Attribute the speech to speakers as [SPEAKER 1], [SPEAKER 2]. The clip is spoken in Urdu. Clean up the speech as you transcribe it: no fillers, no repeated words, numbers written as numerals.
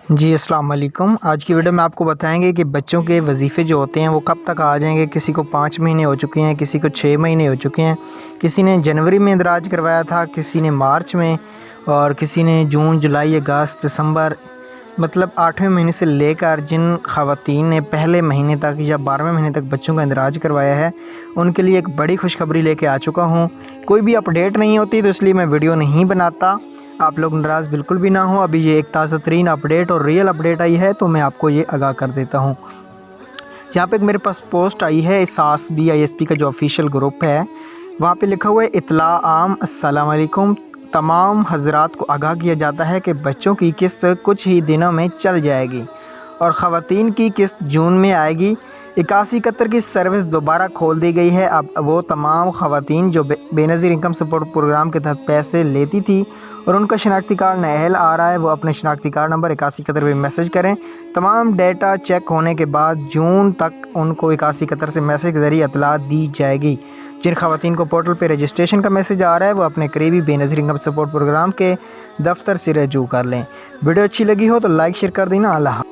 [SPEAKER 1] جی السلام علیکم۔ آج کی ویڈیو میں آپ کو بتائیں گے کہ بچوں کے وظیفے جو ہوتے ہیں وہ کب تک آ جائیں گے۔ کسی کو 5 مہینے ہو چکے ہیں، کسی کو 6 مہینے ہو چکے ہیں، کسی نے جنوری میں اندراج کروایا تھا، کسی نے مارچ میں، اور کسی نے جون، جولائی، اگست، دسمبر، مطلب 8ویں مہینے سے لے کر جن خواتین نے پہلے مہینے تک یا 12ویں مہینے تک بچوں کا اندراج کروایا ہے ان کے لیے ایک بڑی خوشخبری لے کے آ چکا ہوں۔ کوئی بھی اپڈیٹ نہیں ہوتی تو اس لیے میں ویڈیو نہیں بناتا، آپ لوگ ناراض بالکل بھی نہ ہوں۔ ابھی یہ ایک تازہ ترین اپڈیٹ اور ریئل اپڈیٹ آئی ہے تو میں آپ کو یہ آگاہ کر دیتا ہوں۔ یہاں پہ میرے پاس پوسٹ آئی ہے اساس BISP کا جو آفیشیل گروپ ہے، وہاں پہ لکھا ہوا ہے اطلاع عام، السلام علیکم، تمام حضرات کو آگاہ کیا جاتا ہے کہ بچوں کی قسط کچھ ہی دنوں میں چل جائے گی اور خواتین کی قسط جون میں آئے گی۔ 8171 کی سروس دوبارہ کھول دی گئی ہے۔ اب وہ تمام خواتین جو بے نظیر انکم سپورٹ پروگرام کے تحت پیسے لیتی تھی اور ان کا شناختی کارڈ نااہل آ رہا ہے، وہ اپنے شناختی کارڈ نمبر 8171 پہ میسج کریں۔ تمام ڈیٹا چیک ہونے کے بعد جون تک ان کو 8171 سے میسج کے ذریعے اطلاع دی جائے گی۔ جن خواتین کو پورٹل پہ رجسٹریشن کا میسج آ رہا ہے وہ اپنے قریبی بے نظیر انکم سپورٹ پروگرام کے دفتر سے رجوع کر لیں۔ ویڈیو اچھی لگی ہو تو لائک شیئر کر دینا۔ اللہ